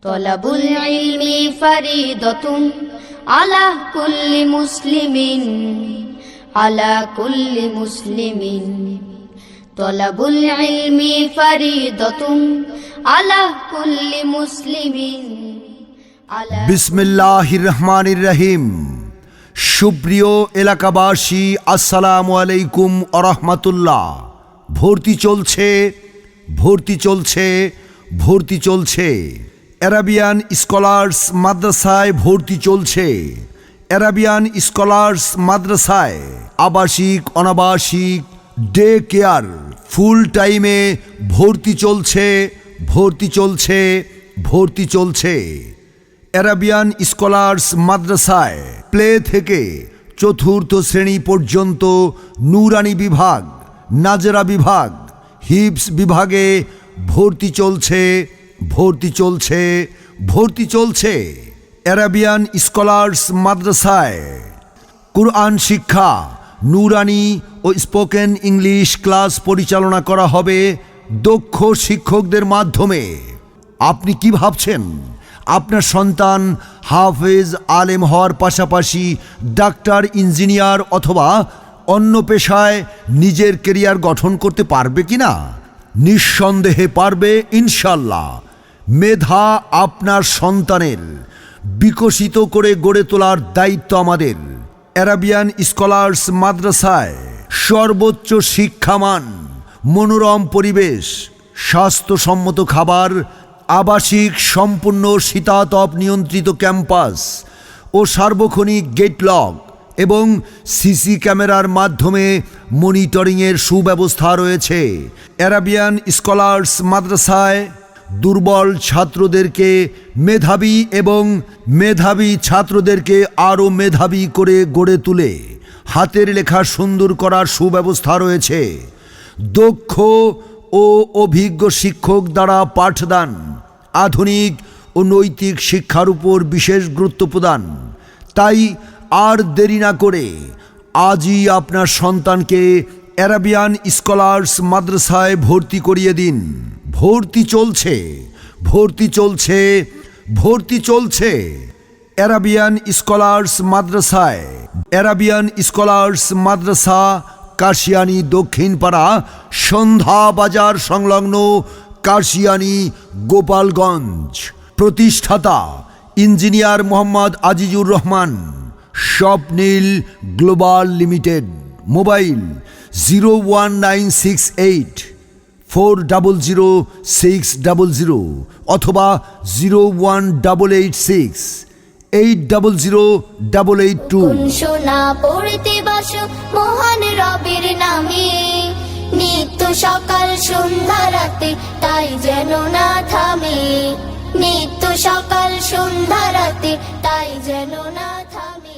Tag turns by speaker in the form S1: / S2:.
S1: তলাবুল ইলমি ফারিদাতুন আলা কুল্লি মুসলিমিন, আলা কুল্লি মুসলিমিন। তলাবুল ইলমি ফারিদাতুন আলা কুল্লি মুসলিমিন।
S2: বিসমিল্লাহির রহমানির রহিম। সুপ্রিয় এলাকাবাসী, আসসালামু আলাইকুম ওয়া রাহমাতুল্লাহ। ভর্তি চলছে, ভর্তি চলছে, ভর্তি চলছে। অ্যারাবিয়ান স্কলার্স মাদ্রাসায় ভর্তি চলছে। অ্যারাবিয়ান স্কলার্স মাদ্রাসায় আবাসিক, অনাবাসিক, ডে কেয়ার, ফুল টাইমে ভর্তি চলছে, ভর্তি চলছে, ভর্তি চলছে। অ্যারাবিয়ান স্কলার্স মাদ্রাসায় প্লে থেকে চতুর্থ শ্রেণী পর্যন্ত নুরানি বিভাগ, নাজরা বিভাগ, হিফজ বিভাগে ভর্তি চলছে, ভর্তি চলছে, ভর্তি চলছে। অ্যারাবিয়ান স্কলার্স মাদ্রাসায় কুরআন শিক্ষা, নুরানি ও স্পোকেন ইংলিশ ক্লাস পরিচালনা করা হবে দক্ষ শিক্ষকদের মাধ্যমে। আপনি কি ভাবছেন আপনার সন্তান হাফেজ, আলেম হওয়ার পাশাপাশি ডাক্তার, ইঞ্জিনিয়ার অথবা অন্য পেশায় নিজের কেরিয়ার গঠন করতে পারবে কিনা? নিঃসন্দেহে পারবে ইনশাল্লাহ। মেধা আপনার সন্তানের বিকশিত করে গড়ে তোলার দায়িত্ব আমাদের। অ্যারাবিয়ান স্কলার্স মাদ্রাসায় সর্বোচ্চ শিক্ষামান, মনোরম পরিবেশ, স্বাস্থ্যসম্মত খাবার, আবাসিক সম্পূর্ণ শীতাতপ নিয়ন্ত্রিত ক্যাম্পাস ও সার্বক্ষণিক গেট লক এবং সিসি ক্যামেরার মাধ্যমে মনিটরিংয়ের সুব্যবস্থা রয়েছে। অ্যারাবিয়ান স্কলার্স মাদ্রাসায় দুর্বল ছাত্রদেরকে মেধাবী এবং মেধাবী ছাত্রদেরকে আরও মেধাবী করে গড়ে তুলে হাতের লেখা সুন্দর করার সুব্যবস্থা রয়েছে। দক্ষ ও অভিজ্ঞ শিক্ষক দ্বারা পাঠদান, আধুনিক ও নৈতিক শিক্ষার উপর বিশেষ গুরুত্ব প্রদান। তাই আর দেরি না করে আজই আপনার সন্তানকে অ্যারাবিয়ান স্কলার্স মাদ্রাসায় ভর্তি করিয়ে দিন। ভর্তি চলছে, ভর্তি চলছে, ভর্তি চলছে। অ্যারাবিয়ান স্কলার্স মাদ্রাসায়, অ্যারাবিয়ান স্কলার্স মাদ্রাসা, কাশিয়ানী দক্ষিণপাড়া, সন্ধ্যা বাজার সংলগ্ন, কাশিয়ানী, গোপালগঞ্জ। প্রতিষ্ঠাতা ইঞ্জিনিয়ার মোহাম্মদ আজিজুর রহমান, স্বপ্নিল গ্লোবাল লিমিটেড। মোবাইল 01968 400600 অথবা 01886 8008882।
S3: সোনা পড়তে বসো মহান রবের নামে, নিত্য সকাল সন্ধ্যা রাতে তাই যেন না থামে, নিত্য সকাল সন্ধ্যা রাতে তাই যেন না থামে।